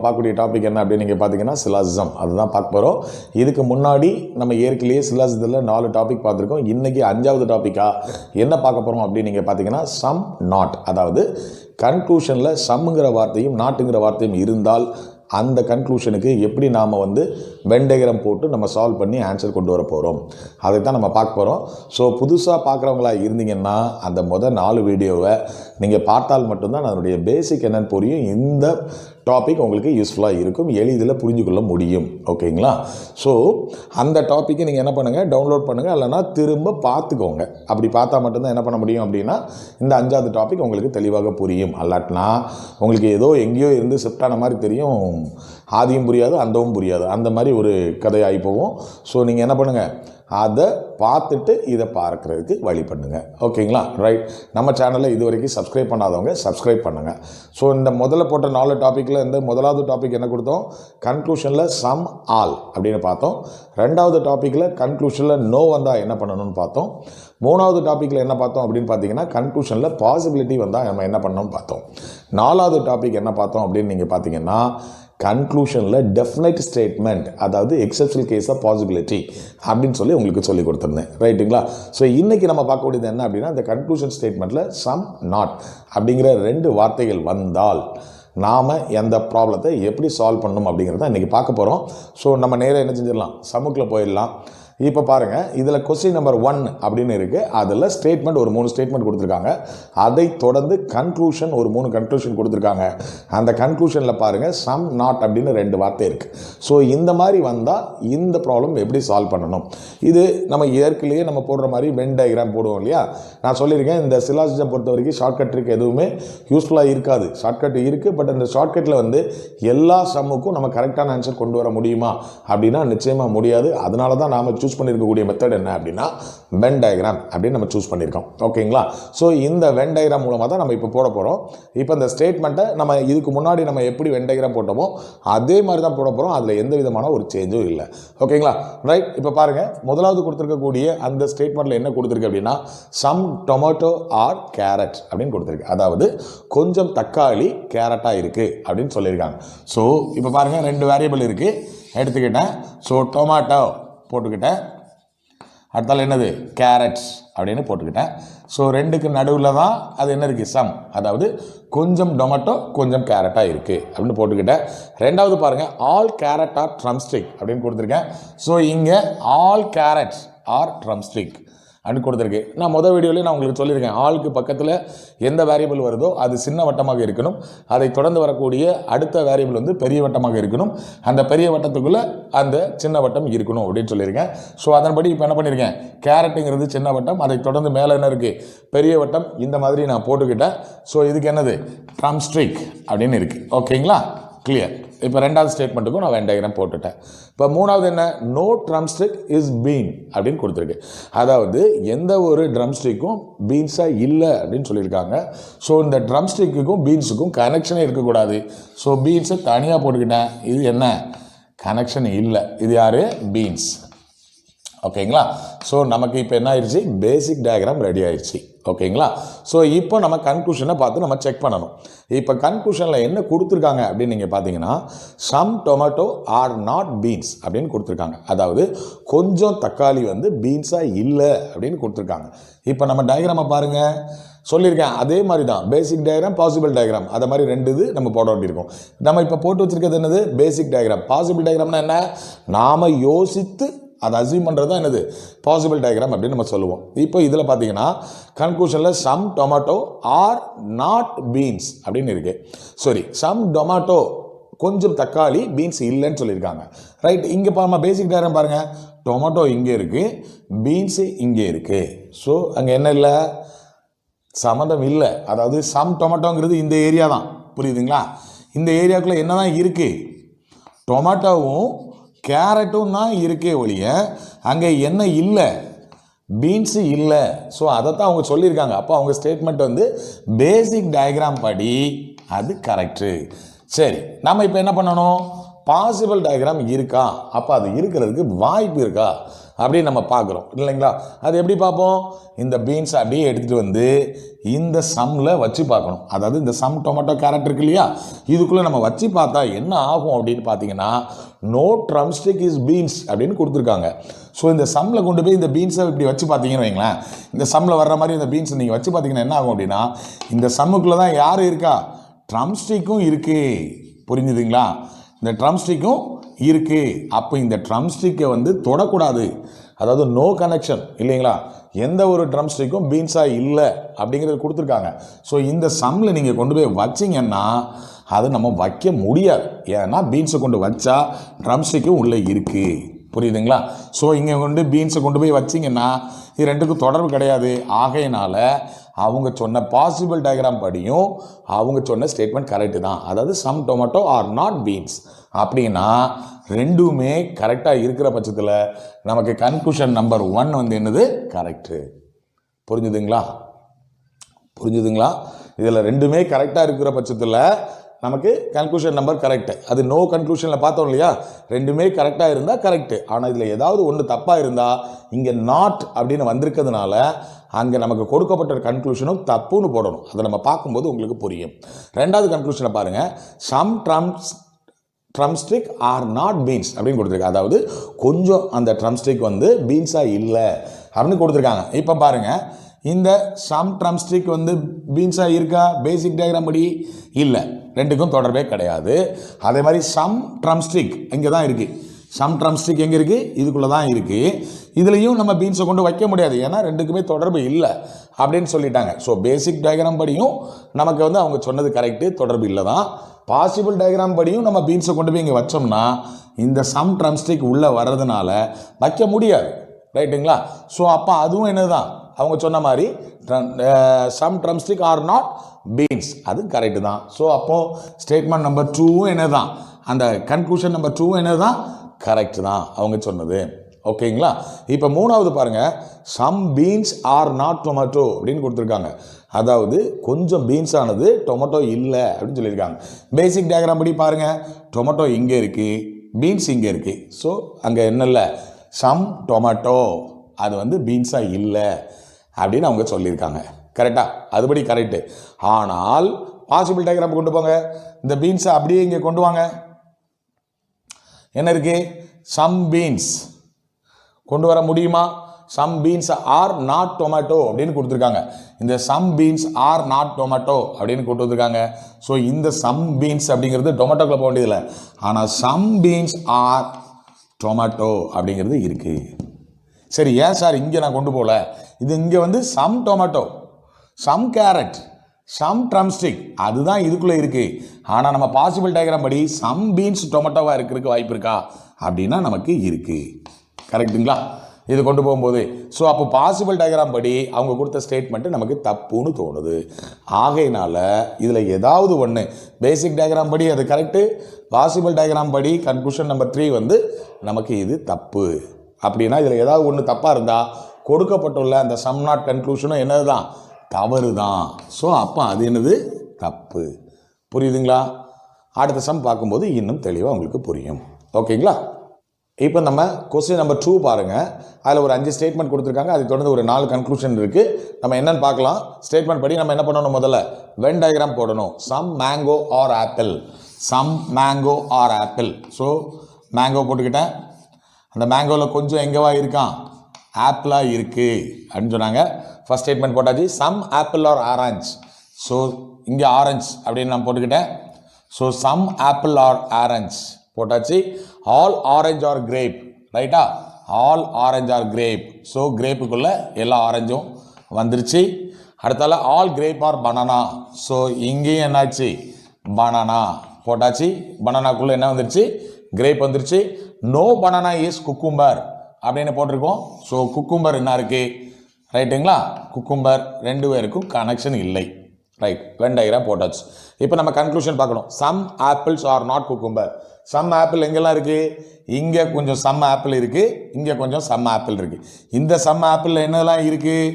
பார்க்கக்கூடிய டாபிக் என்ன அப்படின்னு நீங்கள் பார்த்தீங்கன்னா சிலாசிசம், அதுதான் பார்க்க போகிறோம். இதுக்கு முன்னாடி நம்ம ஏற்கனவே சிலாசிசத்தில் 4 டாபிக் பார்த்துருக்கோம். இன்றைக்கி 5வது டாப்பிக்காக என்ன பார்க்க போகிறோம் அப்படின்னு நீங்கள் பார்த்தீங்கன்னா சம் நாட், அதாவது கன்க்ளூஷனில் சம்ங்கிற வார்த்தையும் நாட்டுங்கிற வார்த்தையும் இருந்தால் அந்த கன்க்ளூஷனுக்கு எப்படி நாம் வென் டயக்ராம் போட்டு நம்ம சால்வ் பண்ணி ஆன்சர் கொண்டு வர போகிறோம், அதை தான் நம்ம பார்க்க போகிறோம். ஸோ புதுசாக பார்க்குறவங்களா இருந்தீங்கன்னா அந்த முதல் 4 வீடியோவை நீங்கள் பார்த்தால் மட்டும்தான் அதனுடைய பேசிக் என்னன்னு புரியும். இந்த டாபிக் உங்களுக்கு யூஸ்ஃபுல்லாக இருக்கும், எளிதில் புரிஞ்சுக்கொள்ள முடியும். ஓகேங்களா? ஸோ அந்த டாப்பிக்கை நீங்கள் என்ன பண்ணுங்கள், டவுன்லோட் பண்ணுங்கள், இல்லைனா திரும்ப பார்த்துக்கோங்க. அப்படி பார்த்தா மட்டும்தான் என்ன பண்ண முடியும் அப்படின்னா இந்த 5வது டாபிக் உங்களுக்கு தெளிவாக புரியும். அல்லாட்டினா உங்களுக்கு ஏதோ எங்கேயோ இருந்து ஷிஃப்ட் ஆன மாதிரி தெரியும், ஆதியும் புரியாது அந்தவும் புரியாது, அந்த மாதிரி ஒரு கதையாகி போகும். ஸோ நீங்கள் என்ன பண்ணுங்கள், அதை பார்த்துட்டு இதை பார்க்குறதுக்கு வழி பண்ணுங்கள். ஓகேங்களா? ரைட். நம்ம சேனலில் இது வரைக்கும் சப்ஸ்கிரைப் பண்ணாதவங்க சப்ஸ்கிரைப் பண்ணுங்கள். ஸோ இந்த முதல்ல போட்ட 4 டாப்பிக்கில் இந்த முதலாவது டாபிக் என்ன கொடுத்தோம், கன்க்ளூஷனில் சம் ஆல் அப்படின்னு பார்த்தோம். 2வது டாப்பிக்கில் கன்க்ளூஷனில் நோ வந்தால் என்ன பண்ணணும்னு பார்த்தோம். 3வது டாப்பிக்கில் என்ன பார்த்தோம் அப்படின்னு பார்த்தீங்கன்னா கன்க்ளூஷனில் பாசிபிலிட்டி வந்தால் நம்ம என்ன பண்ணணும்னு பார்த்தோம். 4வது டாபிக் என்ன பார்த்தோம் அப்படின்னு நீங்கள் பார்த்தீங்கன்னா கன்க்ளூஷனில் டெஃபினைட் ஸ்டேட்மெண்ட், அதாவது எக்ஸப்ஷனல் கேஸ் ஆஃப் பாசிபிலிட்டி அப்படின்னு சொல்லி உங்களுக்கு சொல்லி கொடுத்துருந்தேன். ரைட்டுங்களா? ஸோ இன்றைக்கி நம்ம பார்க்கக்கூடியது என்ன அப்படின்னா இந்த கன்க்ளூஷன் ஸ்டேட்மெண்ட்டில் சம் நாட் அப்படிங்கிற 2 வார்த்தைகள் வந்தால் நாம் எந்த ப்ராப்ளத்தை எப்படி சால்வ் பண்ணணும் அப்படிங்கிறத இன்றைக்கி பார்க்க போகிறோம். ஸோ நம்ம நேராக என்ன செஞ்சிடலாம், சம்முக்குள்ளே போயிடலாம். இப்போ பாருங்கள், இதில் கொஸ்டின் நம்பர் 1 அப்படின்னு இருக்குது. அதில் ஸ்டேட்மெண்ட் ஒரு 3 ஸ்டேட்மெண்ட் கொடுத்துருக்காங்க. அதை தொடர்ந்து கன்க்ளூஷன் ஒரு 3 கன்க்ளூஷன் கொடுத்துருக்காங்க. அந்த கன்க்ளூஷனில் பாருங்கள் சம் நாட் அப்படின்னு 2 வார்த்தை இருக்குது. ஸோ இந்த மாதிரி வந்தால் இந்த ப்ராப்ளம் எப்படி சால்வ் பண்ணணும், இது நம்ம ஏற்கனவே நம்ம போடுற மாதிரி வென் டயக்ராம் போடுவோம் இல்லையா. நான் சொல்லியிருக்கேன், இந்த சிலாசிசம் பொறுத்த வரைக்கும் ஷார்ட்கட் ட்ரிக் எதுவுமே யூஸ்ஃபுல்லாக இருக்காது. ஷார்ட்கட் இருக்குது, பட் அந்த ஷார்ட்கட்டில் எல்லா சம்முக்கும் நம்ம கரெக்டான ஆன்சர் கொண்டு வர முடியுமா அப்படின்னா நிச்சயமாக முடியாது. அதனால தான் நாம் சூஸ் பண்ணியிருக்கக்கூடிய மெத்தட் என்ன அப்படின்னா வென் டயக்ராம் அப்படின்னு நம்ம சூஸ் பண்ணியிருக்கோம். ஓகேங்களா? ஸோ இந்த வென் டயக்ராம் மூலமாக தான் நம்ம இப்போ போட போகிறோம். இப்போ இந்த ஸ்டேட்மெண்ட்டை நம்ம இதுக்கு முன்னாடி நம்ம எப்படி வென் டயக்ராம் போட்டோமோ அதே மாதிரி தான் போட போகிறோம். அதில் எந்த விதமான ஒரு சேஞ்சும் இல்லை. ஓகேங்களா? ரைட். இப்போ பாருங்கள், முதலாவது கொடுத்துருக்கக்கூடிய அந்த ஸ்டேட்மெண்ட்டில் என்ன கொடுத்துருக்கு அப்படின்னா சம் டொமேட்டோ ஆர் கேரட் அப்படின்னு கொடுத்துருக்கு. அதாவது கொஞ்சம் தக்காளி கேரட்டாக இருக்குது அப்படின்னு சொல்லியிருக்காங்க. ஸோ இப்போ பாருங்கள், 2 வேரியபிள் இருக்குது எடுத்துக்கிட்டேன். ஸோ டொமேட்டோ போட்டுக்கிட்டேன், அடுத்தால் என்னது கேரட்ஸ் அப்படின்னு போட்டுக்கிட்டேன். ஸோ 2க்கு நடுவில் தான் அது என்ன இருக்குது, சம், அதாவது கொஞ்சம் டொமேட்டோ கொஞ்சம் கேரட்டாக இருக்குது அப்படின்னு போட்டுக்கிட்டேன். 2வது பாருங்கள், ஆல் கேரட் ஆர் ட்ரம்ஸ்டிக் அப்படின்னு கொடுத்துருக்கேன். ஸோ இங்கே ஆல் கேரட்ஸ் ஆர் ட்ரம்ஸ்டிக் அப்படின்னு கொடுத்துருக்கு. நான் முதல் வீடியோலேயே நான் உங்களுக்கு சொல்லியிருக்கேன், ஆளுக்கு பக்கத்தில் எந்த வேரியபிள் வருதோ அது சின்ன வட்டமாக இருக்கணும், அதை தொடர்ந்து வரக்கூடிய அடுத்த வேரியபிள் பெரிய வட்டமாக இருக்கணும், அந்த பெரிய வட்டத்துக்குள்ளே அந்த சின்ன வட்டம் இருக்கணும் அப்படின்னு சொல்லியிருக்கேன். ஸோ அதன்படி இப்போ என்ன பண்ணியிருக்கேன், கேரட்டுங்கிறது சின்ன வட்டம், அதை தொடர்ந்து மேலே என்ன இருக்குது பெரிய வட்டம், இந்த மாதிரி நான் போட்டுக்கிட்டேன். ஸோ இதுக்கு என்னது ட்ரம்ஸ்டிக் அப்படின்னு இருக்குது. ஓகேங்களா? கிளியர். இப்போ 2வது ஸ்டேட்மெண்ட்டுக்கும் நான் வென் டயக்ராம் போட்டுட்டேன். இப்போ 3வது என்ன, நோ ட்ரம்ஸ்டிக் இஸ் பீன் அப்படின்னு கொடுத்துருக்கு. அதாவது எந்த ஒரு ட்ரம்ஸ்டிக்கும் பீன்ஸாக இல்லை அப்படின்னு சொல்லியிருக்காங்க. ஸோ இந்த ட்ரம்ஸ்டிக்குக்கும் பீன்ஸுக்கும் கனெக்ஷனே இருக்கக்கூடாது. ஸோ பீன்ஸை தனியாக போட்டுக்கிட்டேன். இது என்ன, கனெக்ஷன் இல்லை. இது யார், பீன்ஸ். ஓகேங்களா? ஸோ நமக்கு இப்போ என்ன ஆயிடுச்சு, பேசிக் டயக்ராம் ரெடி ஆயிடுச்சு. ஓகேங்களா? ஸோ இப்போ நம்ம கன்க்ளூஷனை பார்த்து நம்ம செக் பண்ணணும். இப்போ கன்க்ளூஷனில் என்ன கொடுத்துருக்காங்க அப்படின்னு நீங்கள் பார்த்தீங்கன்னா some tomato are not beans அப்படின்னு கொடுத்துருக்காங்க. அதாவது கொஞ்சம் தக்காளி பீன்ஸாக இல்லை அப்படின்னு கொடுத்துருக்காங்க. இப்போ நம்ம டயக்ராமை பாருங்கள், சொல்லியிருக்கேன் அதே மாதிரி தான் பேசிக் டயக்ராம் பாசிபிள் டயக்ராம், அதை மாதிரி 2 இது நம்ம போட வேண்டியிருக்கும். நம்ம இப்போ போட்டு வச்சுருக்கிறது என்னது, பேசிக் டயக்ராம். பாசிபிள் டயக்ராம்னா என்ன, நாம் யோசித்து அதை அசியூம் பண்ணுறது தான் என்னது பாசிபிள் டயக்ராம் அப்படின்னு நம்ம சொல்லுவோம். இப்போ இதில் பார்த்தீங்கன்னா கன்க்ளூஷனில் some tomato are not beans அப்படின்னு இருக்கு. சாரி, சம் டொமேட்டோ கொஞ்சம் தக்காளி பீன்ஸ் இல்லைன்னு சொல்லியிருக்காங்க. ரைட். இங்கே பாருங்கள், பேசிக் டயக்ராம் பாருங்கள், டொமேட்டோ இங்கே இருக்குது, பீன்ஸு இங்கே இருக்குது. ஸோ அங்கே என்ன இல்லை, சம்மந்தம் இல்லை. அதாவது சம் டொமேட்டோங்கிறது இந்த ஏரியா தான், புரியுதுங்களா? இந்த ஏரியாவுக்குள்ளே என்ன தான் இருக்குது, டொமேட்டோவும் கேரட்டும் தான் இருக்கே ஒழிய அங்கே என்ன இல்லை, பீன்ஸு இல்லை. ஸோ அதை தான் அவங்க சொல்லியிருக்காங்க. அப்போ அவங்க ஸ்டேட்மெண்ட் பேசிக் டயக்ராம் படி அது கரெக்டு. சரி, நம்ம இப்போ என்ன பண்ணணும், பாசிபிள் டயக்ராம் இருக்கா, அப்போ அது இருக்கிறதுக்கு வாய்ப்பு இருக்கா அப்படின்னு நம்ம பார்க்குறோம் இல்லைங்களா. அது எப்படி பார்ப்போம், இந்த பீன்ஸை அப்படியே எடுத்துகிட்டு வந்து இந்த சம்மில் வச்சு பார்க்கணும். அதாவது இந்த சம் டொமேட்டோ கேரட் இருக்கு இல்லையா, இதுக்குள்ளே நம்ம வச்சு பார்த்தா என்ன ஆகும் அப்படின்னு பார்த்தீங்கன்னா, நோ ட்ரம்ஸ்டிக் இஸ் பீன்ஸ் அப்படின்னு கொடுத்துருக்காங்க. ஸோ இந்த சம்மில் கொண்டு போய் இந்த பீன்ஸை இப்படி வச்சு பார்த்தீங்கன்னு வைங்களேன், இந்த சம்மில் வர்ற மாதிரி இந்த பீன்ஸை நீங்கள் வச்சு பார்த்தீங்கன்னா என்ன ஆகும் அப்படின்னா, இந்த சம்முக்குள்ளே தான் யார் இருக்கா, ட்ரம்ஸ்டிக்கும் இருக்குது. புரிஞ்சுதுங்களா, இந்த ட்ரம்ஸ்டிக்கும் இருக்குது. அப்போ இந்த ட்ரம்ஸ்டிக்கை வந்து தொடக்கூடாது, அதாவது நோ கனெக்ஷன் இல்லைங்களா, எந்த ஒரு ட்ரம்ஸ்டிக்கும் பீன்ஸாக இல்லை அப்படிங்கிறது கொடுத்துருக்காங்க. ஸோ இந்த சம்மில் நீங்கள் கொண்டு போய் வச்சிங்கன்னா அதை நம்ம வைக்க முடியாது. ஏன்னா பீன்ஸை கொண்டு வச்சா ட்ரம்ஸ்டிக்கும் உள்ளே இருக்குது. புரியுதுங்களா. ஸோ இங்கே கொண்டு பீன்ஸை கொண்டு போய் வச்சிங்கன்னா இது ரெண்டுக்கும் தொடர்பு கிடையாது. ஆகையினால அவங்க சொன்ன பாசிபிள் டயக்ராம் படியும் அவங்க சொன்ன ஸ்டேட்மெண்ட் கரெக்டு தான். அதாவது some tomato are not beans அப்படின்னா ரெண்டுமே கரெக்டாக இருக்கிற பட்சத்தில் நமக்கு கன்க்ளூஷன் நம்பர் 1 வந்து என்னது, கரெக்டு. புரிஞ்சுதுங்களா. இதில் ரெண்டுமே கரெக்டாக இருக்கிற பட்சத்தில் நமக்கு கன்க்ளூஷன் நம்பர் கரெக்டு. அது நோ கன்க்ளூஷனில் பார்த்தோம் இல்லையா, ரெண்டுமே கரெக்டாக இருந்தால் கரெக்டு. ஆனால் இதில் ஏதாவது ஒன்று தப்பாக இருந்தால் இங்கே நாட் அப்படின்னு வந்திருக்கிறதுனால அங்கே நமக்கு கொடுக்கப்பட்ட கன்க்ளூஷனும் தப்புன்னு போடணும். அதை நம்ம பார்க்கும்போது உங்களுக்கு புரியும். ரெண்டாவது கன்க்ளூஷனை பாருங்கள், some drumstick are not beans அப்படின்னு கொடுத்துருக்காங்க. அதாவது கொஞ்சம் அந்த ட்ரம்ஸ்டிக் வந்து பீன்ஸாக இல்லை அப்படின்னு கொடுத்துருக்காங்க. இப்போ பாருங்கள், இந்த சம் ட்ரம்ஸ்டிக் வந்து பீன்ஸாக இருக்கா, பேசிக் டயக்ராம் படி இல்லை, ரெண்டுக்கும் தொடர்பே கிடையாது. அதே மாதிரி சம் ட்ரம்ஸ்டிக் இங்கே தான் இருக்குது. சம் ட்ரம்ஸ்டிக் எங்கே இருக்குது, இதுக்குள்ளே தான் இருக்குது. இதுலேயும் நம்ம பீன்ஸை கொண்டு வைக்க முடியாது, ஏன்னா ரெண்டுக்குமே தொடர்பு இல்லை அப்படின்னு சொல்லிட்டாங்க. ஸோ பேசிக் டயக்ராம் படியும் நமக்கு வந்து அவங்க சொன்னது கரெக்டு, தொடர்பு இல்லை தான். பாசிபிள் டயக்ராம் படியும் நம்ம பீன்ஸை கொண்டு போய் இங்கே வச்சோம்னா இந்த சம் ட்ரம்ஸ்டிக் உள்ளே வர்றதுனால வைக்க முடியாது. ரைட்டுங்களா. ஸோ அப்போ அதுவும் என்ன தான், அவங்க சொன்ன மாதிரி some drumstick are not beans, அது கரெக்டு தான். ஸோ அப்போது ஸ்டேட்மெண்ட் நம்பர் 2 என்ன தான், அந்த கன்க்ளூஷன் நம்பர் 2 என்ன தான், கரெக்டு தான் அவங்க சொன்னது. ஓகேங்களா. இப்போ மூணாவது பாருங்கள், some beans are not tomato அப்படின்னு கொடுத்துருக்காங்க. அதாவது கொஞ்சம் பீன்ஸ் ஆனது டொமேட்டோ இல்லை அப்படின்னு சொல்லியிருக்காங்க. பேசிக் டயக்ராம் படி பாருங்கள், டொமேட்டோ இங்கே இருக்குது, பீன்ஸ் இங்கே இருக்குது. ஸோ அங்கே என்ன இல்லை, சம் டொமேட்டோ அது வந்து பீன்ஸாக இல்லை அப்படின்னு அவங்க சொல்லியிருக்காங்க. கரெக்டாக, அதுபடி கரெக்டு. ஆனால் பாசிபிள் டயக்ராம் கொண்டு போங்க, இந்த பீன்ஸை அப்படியே இங்கே கொண்டு வாங்க. என்ன இருக்குது, சம் பீன்ஸ் கொண்டு வர முடியுமா, some beans are not tomato அப்படின்னு கொடுத்துருக்காங்க. இந்த some beans are not tomato அப்படின்னு கொண்டு வந்திருக்காங்க. ஸோ இந்த சம் பீன்ஸ் அப்படிங்கிறது டொமேட்டோக்குள்ள போக வேண்டியதில்லை, ஆனால் சம் பீன்ஸ் ஆர் டொமேட்டோ அப்படிங்கிறது இருக்குது. சரி, ஏன் சார் இங்கே நான் கொண்டு போகல, இது இங்கே வந்து some tomato, some carrot, some drumstick அதுதான் இதுக்குள்ளே இருக்குது. ஆனால் நம்ம பாசிபிள் டயக்ராம் படி சம் பீன்ஸ் டொமேட்டோவாக இருக்கிறதுக்கு வாய்ப்பு இருக்கா அப்படின்னா நமக்கு இருக்குது. கரெக்டுங்களா, இது கொண்டு போகும்போது. ஸோ அப்போ பாசிபிள் டயக்ராம் படி அவங்க கொடுத்த ஸ்டேட்மெண்ட்டு நமக்கு தப்புன்னு தோணுது. ஆகையினால இதில் ஏதாவது ஒன்று பேசிக் டயக்ராம் படி அது கரெக்டு, பாசிபிள் டயக்ராம் படி கன்க்ளூஷன் நம்பர் 3 வந்து நமக்கு இது தப்பு. அப்படின்னா இதில் ஏதாவது ஒன்று தப்பாக இருந்தால் கொடுக்கப்பட்டுள்ள அந்த சம் நாட் கன்க்ளூஷனும் என்னது தான், தவறு தான். ஸோ அப்போ அது என்னது, தப்பு. புரியுதுங்களா. அடுத்த சம் பார்க்கும்போது இன்னும் தெளிவாக உங்களுக்கு புரியும். ஓகேங்களா. இப்போ நம்ம கொஸ்டின் நம்பர் 2 பாருங்கள். அதில் ஒரு 5 ஸ்டேட்மெண்ட் கொடுத்துருக்காங்க, அதை தொடர்ந்து ஒரு 4 கன்க்ளூஷன் இருக்குது. நம்ம என்னென்னு பார்க்கலாம். ஸ்டேட்மெண்ட் படி நம்ம என்ன பண்ணணும், முதல்ல வென் டயக்ராம் போடணும். Some mango are apple, some mango are apple. So mango போட்டுக்கிட்டேன், அந்த மேங்கோவில் கொஞ்சம் எங்கேவா இருக்கான், ஆப்பிளாக இருக்குது அப்படின்னு சொன்னாங்க. ஃபர்ஸ்ட் ஸ்டேட்மெண்ட் போட்டாச்சு. Some apple are orange, so இங்கே ஆரஞ்ச் அப்படின்னு நான் போட்டுக்கிட்டேன். So some apple are orange போட்டாச்சு. ஆல் ஆரஞ்ச் ஆர் கிரேப், ரைட்டா, all orange are grape. So கிரேப்புக்குள்ளே எல்லா ஆரஞ்சும் வந்துருச்சு. அடுத்தால all grape are banana, so இங்கேயும் என்னாச்சு, பனானா போட்டாச்சு. பனானாக்குள்ளே என்ன வந்துருச்சு, கிரேப் வந்துருச்சு. நோ பனானா இஸ் குக்கும்பர் அப்படின்னு போட்டிருக்கோம். ஸோ குக்கும்பர் என்ன இருக்குது, ரைட்டுங்களா, குக்கும்பர் 2 பேருக்கும் கனெக்ஷன் இல்லை. ரைட், வென் டயக்ராம் போட்டாச்சு. இப்போ நம்ம கன்க்ளூஷன் பார்க்கணும். Some apples are not cucumber. Some apple எங்கெல்லாம் இருக்குது, இங்கே கொஞ்சம் சம் ஆப்பிள் இருக்குது, இங்கே கொஞ்சம் சம் ஆப்பிள் இருக்குது. இந்த சம் ஆப்பிள் என்னெல்லாம் இருக்குது,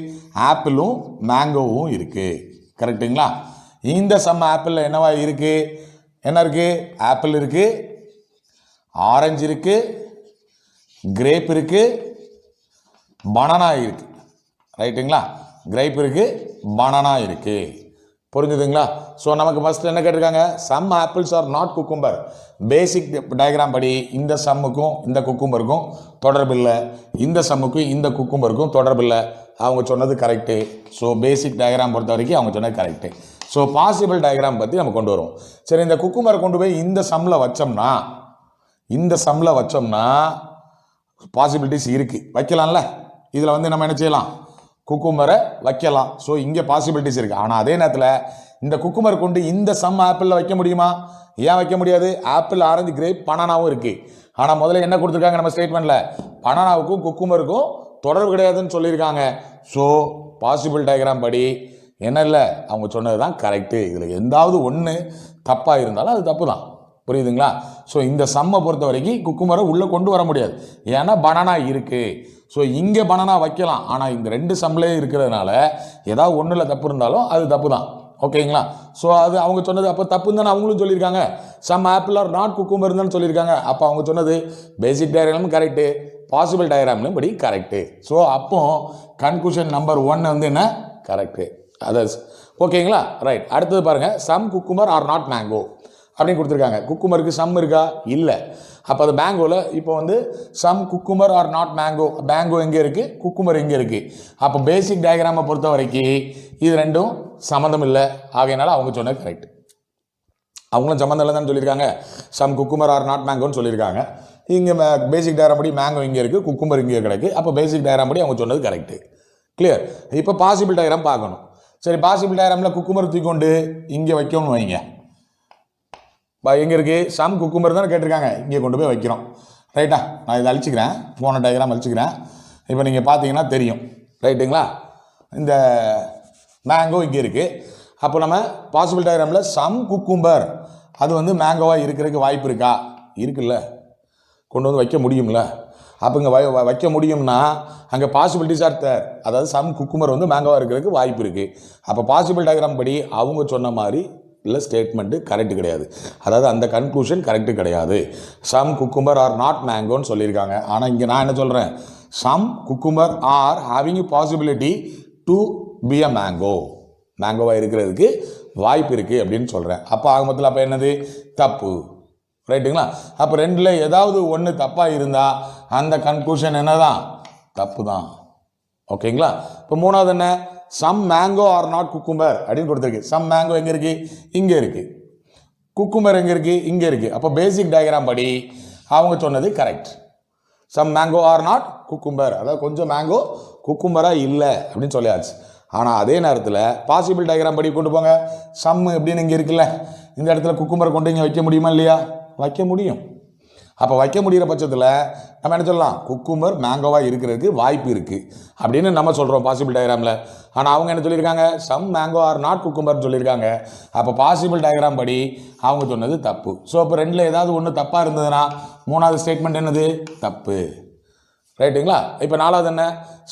ஆப்பிளும் மேங்கோவும் இருக்குது. கரெக்டுங்களா. இந்த சம் ஆப்பிளில் என்னவா இருக்குது, என்ன இருக்குது, ஆப்பிள் இருக்குது, ஆரஞ்சு இருக்குது, கிரேப் இருக்குது, பனானா இருக்குது. ரைட்டுங்களா? கிரேப் இருக்குது, பனானா இருக்குது. புரிஞ்சுதுங்களா? ஸோ நமக்கு ஃபஸ்ட்டு என்ன கேட்டிருக்காங்க? Some apples are not cucumber. Basic diagram படி இந்த சம்முக்கும் இந்த குக்கும்பருக்கும் தொடர்பு இல்லை, இந்த சம்முக்கும் இந்த குக்கும்பருக்கும் தொடர்பு இல்லை. அவங்க சொன்னது கரெக்டு. ஸோ பேசிக் டயக்ராம் பொறுத்த வரைக்கும் அவங்க சொன்னது கரெக்டு. ஸோ பாசிபிள் டயக்ராம் பற்றி நம்ம கொண்டு வருவோம். சரி, இந்த குக்கும்பரை கொண்டு போய் இந்த சம்மில் வச்சோம்னா பாசிபிலிட்டிஸ் இருக்குது, வைக்கலாம்ல. இதில் வந்து நம்ம என்ன செய்யலாம்? குக்கும்பரை வைக்கலாம். ஸோ இங்கே பாசிபிலிட்டிஸ் இருக்குது. ஆனால் அதே நேரத்தில் இந்த குக்கும்பர் கொண்டு இந்த சம் ஆப்பிளில் வைக்க முடியுமா? ஏன் வைக்க முடியாது? ஆப்பிள், ஆரஞ்சு, கிரேப், பனானாவும் இருக்குது. ஆனால் முதல்ல என்ன கொடுத்துருக்காங்க நம்ம ஸ்டேட்மெண்ட்டில்? பனானாவுக்கும் குக்கும்பருக்கும் தொடர்பு கிடையாதுன்னு சொல்லியிருக்காங்க. ஸோ பாசிபிள் டயக்ராம் படி என்ன இல்லை, அவங்க சொன்னது தான் கரெக்டு. இதில் எந்தாவது ஒன்று தப்பாக இருந்தாலும் அது தப்பு தான். புரியுதுங்களா? ஸோ இந்த சம்மை பொறுத்த வரைக்கும் குக்கும்பரை உள்ளே கொண்டு வர முடியாது, ஏன்னா பனானா இருக்குது. ஸோ இங்கே பனானா வைக்கலாம், ஆனால் இந்த ரெண்டு சம்லேயே இருக்கிறதுனால ஏதாவது ஒன்றில் தப்பு இருந்தாலும் அது தப்பு தான். ஓகேங்களா? ஸோ அது அவங்க சொன்னது அப்போ தப்புன்னு தானே அவங்களும் சொல்லியிருக்காங்க. Some apple are not cucumber தான் சொல்லியிருக்காங்க. அப்போ அவங்க சொன்னது பேசிக் டயக்ராமும் கரெக்டு, பாசிபிள் டயக்ராம்லையும் படி கரெக்டு. ஸோ அப்போ கன்க்ளூஷன் நம்பர் 1 வந்து என்ன? கரெக்டு. அதர்ஸ். ஓகேங்களா? ரைட். அடுத்தது பாருங்கள், some cucumber are not mango அப்படின்னு கொடுத்துருக்காங்க. குக்குமருக்கு சம் இருக்கா? இல்லை. அப்போ அது மேங்கோவில் இப்போ வந்து some cucumber are not mango, mango எங்கே இருக்குது, குக்குமர் எங்கே இருக்குது? அப்போ பேசிக் டயக்ராமை பொறுத்த வரைக்கும் இது ரெண்டும் சம்மந்தம் இல்லை. ஆகையினால அவங்க சொன்னது கரெக்ட். அவங்களும் சம்மந்தம் இல்லை தான் சொல்லியிருக்காங்க. சம் குக்குமர் ஆர் நாட் மேங்கோன்னு சொல்லியிருக்காங்க. இங்கே பேசிக் டயக்ராம் படி மேங்கோ இங்கே இருக்குது, குக்குமர் இங்கே கிடைக்கு. அப்போ பேசிக் டயக்ராம் படி அவங்க சொன்னது கரெக்டு. கிளியர்? இப்போ பாசிபிள் டயக்ராம் பார்க்கணும். சரி, பாசிபிள் டயக்ராமில் குக்குமர் தூக்கி கொண்டு இங்கே வைக்கணும்னு வைங்க. எங்கே இருக்குது? சம் குக்கும்பர் தானே கேட்டிருக்காங்க, இங்கே கொண்டு போய் வைக்கிறோம். ரைட்டா? நான் இதை அழிச்சிக்கிறேன், போன டயக்ராம் அழிச்சிக்கிறேன். இப்போ நீங்கள் பார்த்தீங்கன்னா தெரியும். ரைட்டுங்களா? இந்த மேங்கோ இங்கே இருக்குது. அப்போ நம்ம பாசிபிள் டயக்ராமில் சம் குக்கும்பர் அது வந்து மேங்கோவாக இருக்கிறதுக்கு வாய்ப்பு இருக்கா? இருக்குல்ல, கொண்டு வந்து வைக்க முடியும்ல. அப்போ இங்கே வைக்க முடியும்னா அங்கே பாசிபிலிட்டிஸ் ஆர் தேர். அதாவது சம் குக்கும்பர் வந்து மேங்கோவாக இருக்கிறதுக்கு வாய்ப்பு இருக்குது. அப்போ பாசிபிள் டயக்ராம் படி அவங்க சொன்ன மாதிரி இல்லை, ஸ்டேட்மெண்ட்டு கரெக்டு கிடையாது. அதாவது அந்த கன்க்ளூஷன் கரெக்டு கிடையாது. சம் குக்கும்பர் ஆர் நாட் மேங்கோன்னு சொல்லியிருக்காங்க. ஆனால் இங்கே நான் என்ன சொல்கிறேன்? Some cucumber are having a possibility to be a mango, மேங்கோவாக இருக்கிறதுக்கு வாய்ப்பு இருக்குது அப்படின்னு சொல்கிறேன். அப்போ ஆக மொத்தத்தில் அப்போ என்னது? தப்பு. ரைட்டுங்களா? அப்போ ரெண்டில் ஏதாவது ஒன்று தப்பாக இருந்தால் அந்த கன்க்ளூஷன் என்ன தான்? தப்பு தான். ஓகேங்களா? இப்போ மூணாவது என்ன? Some mango are not cucumber அப்படின்னு கொடுத்துருக்கு. சம் மேங்கோ எங்கே இருக்குது? இங்கே இருக்குது. குக்கும்பர் எங்கே இருக்குது? இங்கே இருக்குது. அப்போ பேசிக் டயக்ராம் படி அவங்க சொன்னது correct. Some mango are not cucumber, அதாவது கொஞ்சம் மேங்கோ குக்கும்பராக இல்லை அப்படின்னு சொல்லியாச்சு. ஆனால் அதே நேரத்தில் பாசிபிள் டயக்ராம் படி கொண்டு போங்க. சம் எப்படின்னு இங்கே இருக்குல்ல, இந்த இடத்துல குக்கும்பர் கொண்டு இங்கே வைக்க முடியுமா இல்லையா? வைக்க முடியும். அப்போ வைக்க முடிகிற பட்சத்தில் நம்ம என்ன சொல்லலாம்? குக்கும்பர் மேங்கோவாக இருக்கிறதுக்கு வாய்ப்பு இருக்குது அப்படின்னு நம்ம சொல்கிறோம் பாசிபிள் டயக்ராமில். ஆனால் அவங்க என்ன சொல்லியிருக்காங்க? சம் மேங்கோ ஆர் நாட் குக்கும்பர்னு சொல்லியிருக்காங்க. அப்போ பாசிபிள் டயக்ராம் படி அவங்க சொன்னது தப்பு. ஸோ அப்போ ரெண்டில் ஏதாவது ஒன்று தப்பாக இருந்ததுன்னா மூணாவது ஸ்டேட்மெண்ட் என்னது? தப்பு. ரைட்டுங்களா? இப்போ நாலாவது என்ன?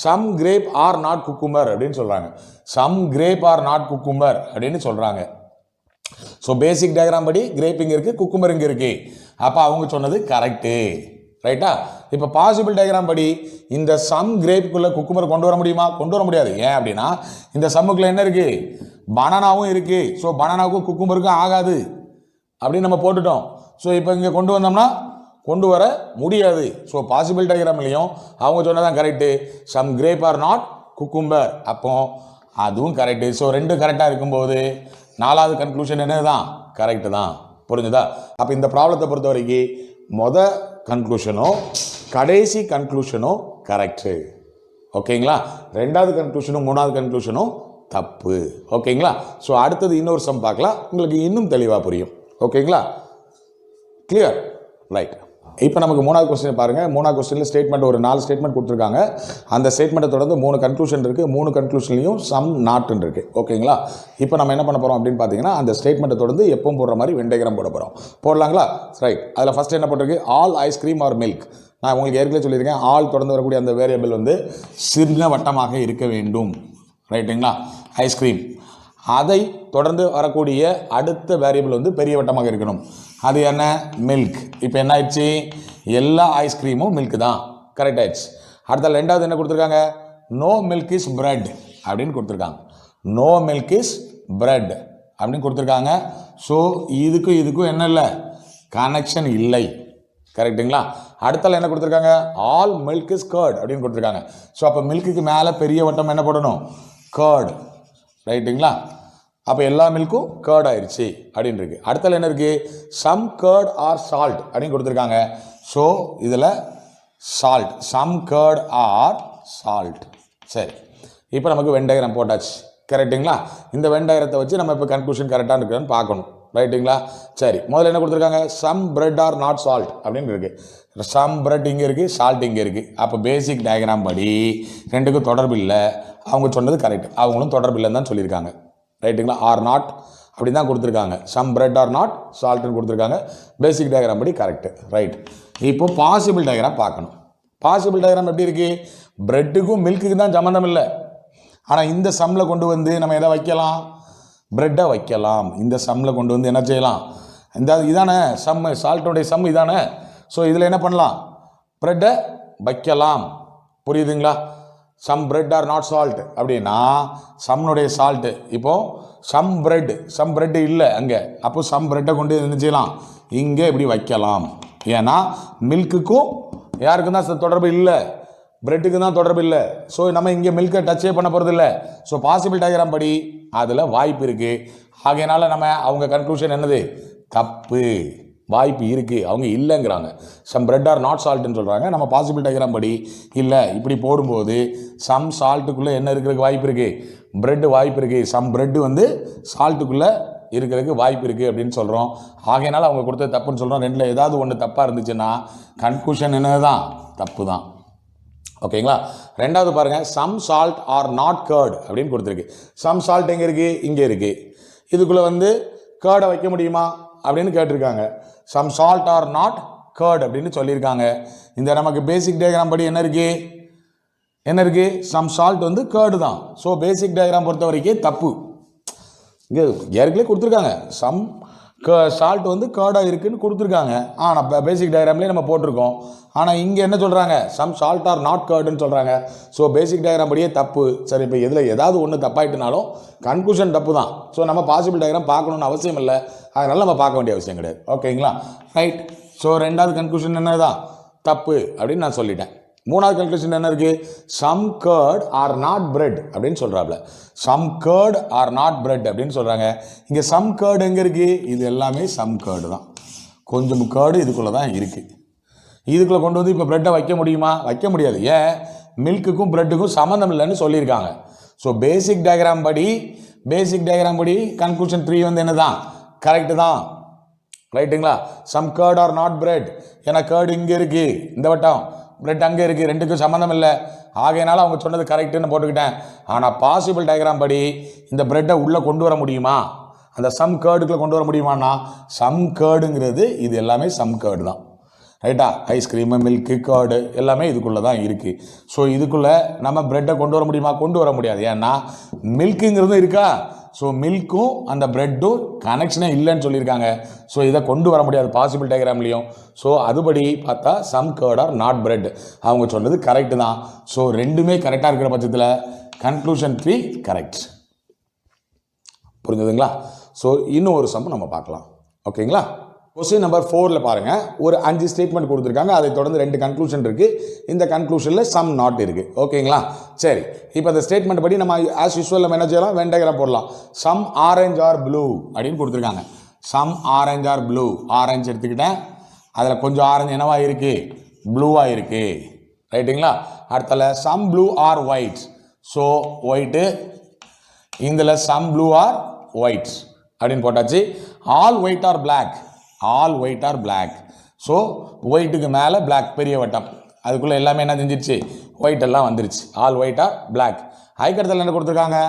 Some grape are not cucumber அப்படின்னு சொல்கிறாங்க. Some grape are not cucumber அப்படின்னு சொல்கிறாங்க. ஸோ பேசிக் டயக்ராம் படி கிரேப் இங்கே இருக்குது, குக்கும்பர் இங்கே இருக்குது. அப்போ அவங்க சொன்னது கரெக்டு. ரைட்டா? இப்போ பாசிபிள் டயக்ராம் படி இந்த சம் கிரேப்புக்குள்ளே குக்கும்பர் கொண்டு வர முடியுமா? கொண்டு வர முடியாது. ஏன் அப்படின்னா இந்த சம்முக்குள்ளே என்ன இருக்குது? பனானாவும் இருக்குது. ஸோ பனானாவுக்கும் குக்கும்பருக்கும் ஆகாது அப்படின்னு நம்ம போட்டுட்டோம். ஸோ இப்போ இங்கே கொண்டு வந்தோம்னா கொண்டு வர முடியாது. ஸோ பாசிபிள் டயக்ராம்லையும் அவங்க சொன்னதான் correct. Some grape are not cucumber, அப்போ அதுவும் கரெக்டு. ஸோ ரெண்டும் கரெக்டாக இருக்கும்போது நாலாவது கன்க்ளூஷன் என்ன தான்? கரெக்டு தான். புரிஞ்சுதா? அப்போ இந்த ப்ராப்ளத்தை பொறுத்த வரைக்கும் கன்க்ளூஷனும் கடைசி கன்க்ளூஷனும் கரெக்டு. ஓகேங்களா? ரெண்டாவது கன்க்ளூஷனும் மூணாவது கன்க்ளூஷனும் தப்பு. ஓகேங்களா? ஸோ அடுத்தது இன்னொரு சம் பார்க்கலாம், உங்களுக்கு இன்னும் தெளிவாக புரியும். ஓகேங்களா? கிளியர்? ரைட். இப்போ நமக்கு மூணாவது கொஸ்டின் பாருங்கள். மூணாவது கொஸ்டினில் ஸ்டேட்மெண்ட் ஒரு 4 ஸ்டேட்மெண்ட் கொடுத்துருக்காங்க. அந்த ஸ்டேட்மெண்ட்டை தொடர்ந்து 3 கன்க்ளூஷன் இருக்குது. 3 கன்க்ளூஷன்லையும் சம் நாட்டுன்னு இருக்குது. ஓகேங்களா? இப்போ நம்ம என்ன பண்ண போகிறோம் அப்படின்னு பார்த்தீங்கன்னா அந்த ஸ்டேட்மெண்ட்டை தொடர்ந்து எப்பவும் போடுற மாதிரி வென் டயக்ராம் போட போகிறோம். போடலாங்களா? ரைட். அதில் ஃபஸ்ட்டு என்ன போட்டிருக்கு? All ice cream are milk. நான் உங்களுக்கு ஏற்கனவே சொல்லியிருக்கேன், ஆல் தொடர்ந்து வரக்கூடிய அந்த வேரியபிள் வந்து சின்ன வட்டமாக இருக்க வேண்டும். ரைட்டுங்களா? ஐஸ்கிரீம். அதை தொடர்ந்து வரக்கூடிய அடுத்த வேரியபிள் வந்து பெரிய வட்டமாக இருக்கணும். அது என்ன? மில்க். இப்போ என்ன ஆயிடுச்சு? எல்லா ஐஸ்கிரீமும் மில்க் தான். கரெக்ட் ஆயிடுச்சு. அடுத்த ரெண்டாவது என்ன கொடுத்துருக்காங்க? நோ மில்க் இஸ் பிரெட் அப்படின்னு கொடுத்துருக்காங்க. நோ மில்க் இஸ் பிரெட் அப்படின்னு கொடுத்துருக்காங்க. ஸோ இதுக்கும் என்ன இல்லை? கனெக்ஷன் இல்லை. கரெக்டுங்களா? அடுத்தால என்ன கொடுத்துருக்காங்க? ஆல் மில்க் இஸ் கர்ட் அப்படின்னு கொடுத்துருக்காங்க. ஸோ அப்போ மில்க்குக்கு மேலே பெரிய வட்டம் என்ன போடணும்? கர்ட். ரைட்டுங்களா? அப்போ எல்லா மில்க்கும் கர்ட் ஆயிடுச்சு அப்படின்னு இருக்கு. அடுத்தால என்ன இருக்கு? சம் கர்ட் ஆர் சால்ட் அப்படின்னு கொடுத்துருக்காங்க. ஸோ இதில் salt, some curd are salt. சரி, இப்போ நமக்கு வென் டயக்ராம் போட்டாச்சு. கரெக்டுங்களா? இந்த வென் டயக்ராத்தை வச்சு நம்ம இப்போ கன்க்ளூஷன் கரெக்டாக இருக்குன்னு பார்க்கணும். ரைட்டுங்களா? சரி, முதல்ல என்ன கொடுத்துருக்காங்க? Some bread are not salt அப்படின்னு இருக்கு. சம் பிரெட் இங்கே இருக்குது, சால்ட் இங்கே இருக்குது. அப்போ பேசிக் டயக்ராம் படி ரெண்டுக்கும் தொடர்பு இல்லை. அவங்க சொன்னது கரெக்ட், அவங்களும் தொடர்பு இல்லைன்னு தான் சொல்லியிருக்காங்க. ரைட்டுங்களா? ஆர் நாட் அப்படி தான் கொடுத்துருக்காங்க. சம் பிரெட் ஆர் நாட் சால்ட்னு கொடுத்துருக்காங்க. பேசிக் டயக்ராம் படி கரெக்ட். ரைட். இப்போ பாசிபிள் டயக்ராம் பார்க்கணும். பாசிபிள் டயக்ராம் எப்படி இருக்குது? பிரெட்டுக்கும் மில்க்குக்கும் தான் சம்மந்தம் இல்லை. ஆனால் இந்த சம்மில் கொண்டு வந்து நம்ம எதை வைக்கலாம்? பிரெட்டை வைக்கலாம். இந்த சம்மில் கொண்டு வந்து என்ன செய்யலாம்? இந்த இதானே சம், சால்ட்டோடைய சம் இதானே. ஸோ இதில் என்ன பண்ணலாம்? பிரெட்டை வைக்கலாம். புரியுதுங்களா? Some bread are not salt அப்படின்னா சம்னுடைய சால்ட்டு. இப்போது சம் பிரெட் இல்லை அங்கே. அப்போ சம் பிரெட்டை கொண்டு என்ன செய்யலாம்? இங்கே இப்படி வைக்கலாம். ஏன்னா மில்க்குக்கும் யாருக்கும் தான் தொடர்பு இல்லை, பிரெட்டுக்கு தான் தொடர்பு இல்லை. ஸோ நம்ம இங்கே மில்கை டச்சே பண்ண போகிறது இல்லை. ஸோ பாசிபிள் டயக்ராம் படி அதில் வாய்ப்பு இருக்குது. ஆகையினால நம்ம அவங்க கன்க்ளூஷன் என்னது? தப்பு. வாய்ப்பு இருக்குது, அவங்க இல்லைங்கிறாங்க. சம் பிரெட் ஆர் நாட் சால்ட்டுன்னு சொல்கிறாங்க. நம்ம பாசிபிள் டயக்ராம் படி இல்லை. இப்படி போடும்போது சம் சால்ட்டுக்குள்ளே என்ன இருக்கிறதுக்கு வாய்ப்பு இருக்குது? பிரெட் வாய்ப்பு இருக்குது. சம் பிரெட் வந்து சால்ட்டுக்குள்ளே இருக்கிறதுக்கு வாய்ப்பு இருக்குது அப்படின்னு சொல்கிறோம். ஆகையினால அவங்க கொடுத்தது தப்புன்னு சொல்கிறோம். ரெண்டில் ஏதாவது ஒன்று தப்பாக இருந்துச்சுன்னா கன்க்ளூஷன் என்னது தான்? தப்பு தான். ஓகேங்களா? ரெண்டாவது பாருங்கள், some salt are not curd அப்படின்னு கொடுத்துருக்கு. சம் சால்ட் எங்கே இருக்குது? இங்கே இருக்குது. இதுக்குள்ளே வந்து கர்டை வைக்க முடியுமா அப்படின்னு கேட்டிருக்காங்க. Some salt are not curd அப்படின்னு சொல்லியிருக்காங்க. இந்த நமக்கு பேசிக் டயக்ராம் படி என்ன இருக்குது? சம் சால்ட் வந்து கர்டு தான். ஸோ பேசிக் டயக்ராம் பொறுத்த வரைக்கும் தப்பு. இங்கே ஏற்கனவே கொடுத்துருக்காங்க சம் சால்ட் வந்து கர்டாக இருக்குதுன்னு கொடுத்துருக்காங்க. ஆனால் பேசிக் டயக்ராம்லேயே நம்ம போட்டிருக்கோம். ஆனால் இங்கே என்ன சொல்கிறாங்க? சம் சால்ட் ஆர் நாட் கர்டுன்னு சொல்கிறாங்க. ஸோ பேசிக் டயக்ராம் படியே தப்பு. சரி, இப்போ இதில் ஏதாவது ஒன்று தப்பாயிட்டுனாலும் கன்க்ளூஷன் தப்பு தான். ஸோ நம்ம பாசிபிள் டயக்ராம் பார்க்கணுன்னு அவசியம் இல்லை. அதனால் நம்ம பார்க்க வேண்டிய அவசியம் கிடையாது. ஓகேங்களா? ரைட். ஸோ ரெண்டாவது கன்க்ளூஷன் என்ன தான்? தப்பு அப்படின்னு நான் சொல்லிட்டேன். மூணாவது கன்க்ளூஷன் என்ன இருக்குது? Some curd are not bread அப்படின்னு சொல்கிறாப்புல. Some curd are not bread அப்படின்னு சொல்கிறாங்க. இங்கே சம் கர்டு எங்கே இருக்குது? இது எல்லாமே சம் கர்டு தான். கொஞ்சம் கர்டு இதுக்குள்ளே தான் இருக்குது. இதுக்குள்ளே கொண்டு வந்து இப்போ பிரெட்டை வைக்க முடியுமா? வைக்க முடியாது. ஏன்? மில்க்குக்கும் பிரெட்டுக்கும் சம்மந்தம் இல்லைன்னு சொல்லியிருக்காங்க. ஸோ பேசிக் டயக்ராம் படி கன்க்ளூஷன் 3 வந்து என்ன தான்? கரெக்டு தான். ரைட்டுங்களா? Some curd are not bread. ஏன்னா கர்டு இங்கே இருக்குது, இந்த வட்டம், பிரெட் அங்கே இருக்குது, ரெண்டுக்கும் சம்மந்தம் இல்லை. ஆகையினால அவங்க சொன்னது கரெக்டுன்னு போட்டுக்கிட்டேன். ஆனால் பாசிபிள் டயக்ராம் படி இந்த பிரெட்டை உள்ளே கொண்டு வர முடியுமா? அந்த சம் கேர்டுக்குள்ளே கொண்டு வர முடியுமான்னா சம் கேர்டுங்கிறது இது எல்லாமே சம் கேர்டு தான். ரைட்டா? ஐஸ்கிரீமு, மில்க்கு, கர்டு எல்லாமே இதுக்குள்ளே தான் இருக்குது. ஸோ இதுக்குள்ளே நம்ம பிரெட்டை கொண்டு வர முடியுமா? கொண்டு வர முடியாது. ஏன்னா மில்க்குங்கிறதும் இருக்கா. ஸோ மில்க்கும் அந்த பிரெட்டும் கனெக்ஷனே இல்லைன்னு சொல்லியிருக்காங்க. ஸோ இதை கொண்டு வர முடியாது பாசிபிள் டயக்ராம்லேயும். ஸோ அதுபடி பார்த்தா some curd are not bread அவங்க சொன்னது கரெக்டு தான். ஸோ ரெண்டுமே கரெக்டாக இருக்கிற பட்சத்தில் கன்க்ளூஷன் 3 கரெக்ட். புரிஞ்சுதுங்களா? ஸோ இன்னும் ஒரு சம் நம்ம பார்க்கலாம். ஓகேங்களா? கொஸ்டின் நம்பர் 4ல் பாருங்கள், ஒரு 5 ஸ்டேட்மெண்ட் கொடுத்துருக்காங்க. அதை தொடர்ந்து 2 கன்க்ளூஷன் இருக்குது. இந்த கன்க்ளூஷனில் சம் நாட் இருக்குது. ஓகேங்களா? சரி, இப்போ இந்த ஸ்டேட்மெண்ட் படி நம்ம ஆஸ் யூஸ்வல் நம்ம என்ன செய்யலாம்? வென் டயக்ராம் போடலாம். சம் ஆரஞ்ச் ஆர் ப்ளூ அப்படின்னு கொடுத்துருக்காங்க. Some orange are blue. Orange எடுத்துக்கிட்டேன், அதில் கொஞ்சம் ஆரஞ்சு என்னவா இருக்குது? ப்ளூவாக இருக்குது. ரைட்டுங்களா? அடுத்தல some blue are white. So white, இதில் சம் ப்ளூ ஆர் ஒயிட் அப்படின்னு போட்டாச்சு. All white are black. All white are black. So ஒயிட்டுக்கு மேலே பிளாக் பெரிய வட்டம், அதுக்குள்ளே எல்லாமே என்ன செஞ்சிருச்சு? ஒயிட் எல்லாம் வந்துருச்சு. All white are black. அதுக்கடுத்தல என்ன கொடுத்துருக்காங்க?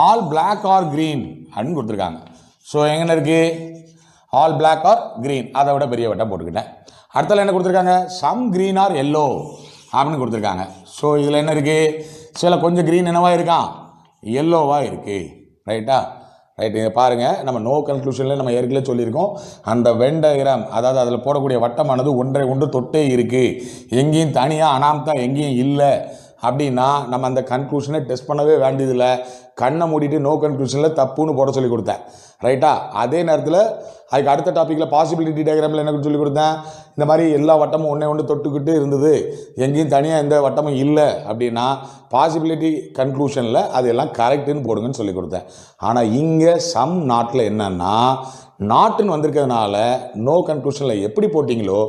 ஆல் பிளாக் ஆர் க்ரீன் அப்படின்னு கொடுத்துருக்காங்க. ஸோ எங்கே இருக்குது? ஆல் பிளாக் ஆர் க்ரீன், அதை விட பெரிய வட்டம் போட்டுக்கிட்டேன். அடுத்தல என்ன கொடுத்துருக்காங்க? சம் க்ரீன் ஆர் எல்லோ அப்படின்னு கொடுத்துருக்காங்க. ஸோ இதில் என்ன இருக்குது? சில கொஞ்சம் க்ரீன் என்னவா இருக்கான்? எல்லோவாக இருக்குது. ரைட்டா? ரைட், இங்கே பாருங்கள், நம்ம நோ கன்க்ளூஷனில் நம்ம ஏற்கனவே சொல்லியிருக்கோம். அந்த வென் டயக்ராம், அதாவது அதில் போடக்கூடிய வட்டமானது ஒன்றை ஒன்று தொட்டே இருக்குது, எங்கேயும் தனியாக அனாமத்தா எங்கேயும் இல்லை அப்படின்னா நம்ம அந்த கன்க்ளூஷனை டெஸ்ட் பண்ணவே வேண்டியதில்லை. கண்ணை மூடிட்டு நோ கன்க்ளூஷனில் தப்புன்னு போட சொல்லி கொடுத்தேன். ரைட்டா? அதே நேரத்தில் அதுக்கு அடுத்த டாப்பிக்கில் பாசிபிலிட்டி டயக்ராமில் என்ன சொல்லி கொடுத்தேன், இந்த மாதிரி எல்லா வட்டமும் ஒன்றே ஒன்று தொட்டுக்கிட்டு இருந்தது, எங்கேயும் தனியாக எந்த வட்டமும் இல்லை அப்படின்னா பாசிபிலிட்டி கன்க்ளூஷனில் அது எல்லாம் கரெக்டுன்னு போடுங்கன்னு சொல்லி கொடுத்தேன். ஆனால் இங்கே சம் நாட்டில் என்னன்னா, நாட்டுன்னு வந்திருக்கிறதுனால நோ கன்க்ளூஷனில் எப்படி போட்டிங்களோ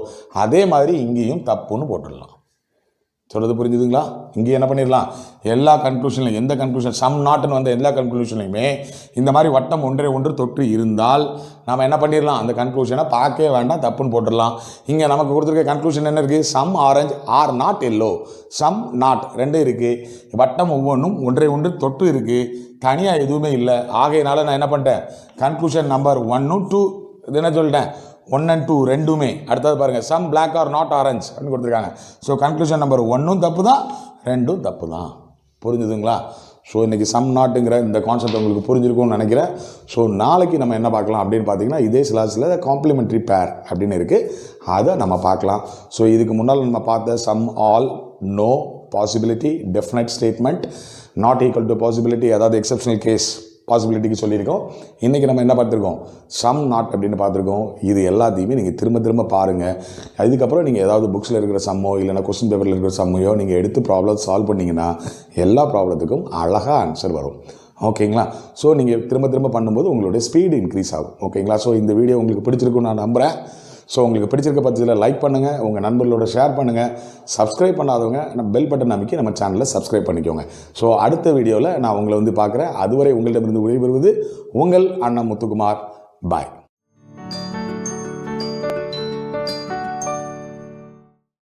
அதே மாதிரி இங்கேயும் தப்புன்னு போட்டுடலாம். சொல்கிறது புரிஞ்சுதுங்களா? இங்கே என்ன பண்ணிடலாம், எல்லா கன்க்ளூஷன்லையும், எந்த கன்க்ளூஷன் சம் நாட்டுன்னு வந்த எல்லா கன்க்ளூஷன்லையுமே இந்த மாதிரி வட்டம் ஒன்றே ஒன்று தொற்று இருந்தால் நம்ம என்ன பண்ணிடலாம், அந்த கன்க்ளூஷனை பார்க்கவே வேண்டாம், தப்புன்னு போட்டுடலாம். இங்கே நமக்கு கொடுத்துருக்க கன்க்ளூஷன் என்ன இருக்குது, some orange are not yellow, some not ரெண்டும் இருக்குது, வட்டம் ஒவ்வொன்றும் ஒன்றே ஒன்று தொற்று இருக்குது, தனியாக எதுவுமே இல்லை. ஆகையினால நான் என்ன பண்ணிட்டேன், கன்க்ளூஷன் நம்பர் 1 2 இது என்ன சொல்லிட்டேன், 1 and 2 ரெண்டுமே. அடுத்தது பாருங்கள், some black are not orange அப்படின்னு கொடுத்துருக்காங்க. ஸோ கன்க்ளூஷன் நம்பர் 1 தப்பு தான், 2 தப்பு தான். புரிஞ்சுதுங்களா? ஸோ இன்றைக்கி சம் நாட்டுங்கிற இந்த கான்செப்ட் உங்களுக்கு புரிஞ்சிருக்கும்னு நினைக்கிறேன். ஸோ நாளைக்கு நம்ம என்ன பார்க்கலாம் அப்படின்னு பார்த்தீங்கன்னா, இதே சிலாஸில் காம்ப்ளிமெண்ட்ரி பேர் அப்படின்னு இருக்குது, அதை நம்ம பார்க்கலாம். ஸோ இதுக்கு முன்னால் நம்ம பார்த்த some all, no, possibility, definite statement, not equal to possibility, அதாவது எக்ஸப்ஷனல் கேஸ் பாசிபிலிட்டிக்கு சொல்லியிருக்கோம். இன்றைக்கி நம்ம என்ன பார்த்துருக்கோம், சம் நாட் அப்படின்னு பார்த்துருக்கோம். இது எல்லாத்தையுமே நீங்கள் திரும்ப திரும்ப பாருங்கள். அதுக்கப்புறம் நீங்கள் ஏதாவது புக்ஸில் இருக்கிற சம்மோ இல்லைனா கொஸ்டின் பேப்பரில் இருக்கிற சம்மையோ நீங்கள் எடுத்து ப்ராப்ளம் சால்வ் பண்ணிங்கன்னா எல்லா ப்ராப்ளத்துக்கும் அழகாக ஆன்சர் வரும். ஓகேங்களா? ஸோ நீங்கள் திரும்ப திரும்ப பண்ணும்போது உங்களுடைய ஸ்பீடு இன்க்ரீஸ் ஆகும். ஓகேங்களா? ஸோ இந்த வீடியோ உங்களுக்கு பிடிச்சிருக்குன்னு நான் நம்புகிறேன். ஸோ உங்களுக்கு பிடிச்சிருக்க பட்சத்தில் லைக் பண்ணுங்கள், உங்கள் நண்பர்களோட ஷேர் பண்ணுங்கள். சப்ஸ்கிரைப் பண்ணாதவங்க நம்ம பெல் பட்டன் அமைக்கி நம்ம சேனலில் சப்ஸ்கிரைப் பண்ணிக்கோங்க. ஸோ அடுத்த வீடியோவில் நான் உங்களை பார்க்குறேன். அதுவரை உங்களிடமிருந்து விடைபெறுவது உங்கள் அண்ணன் முத்துக்குமார். பாய்.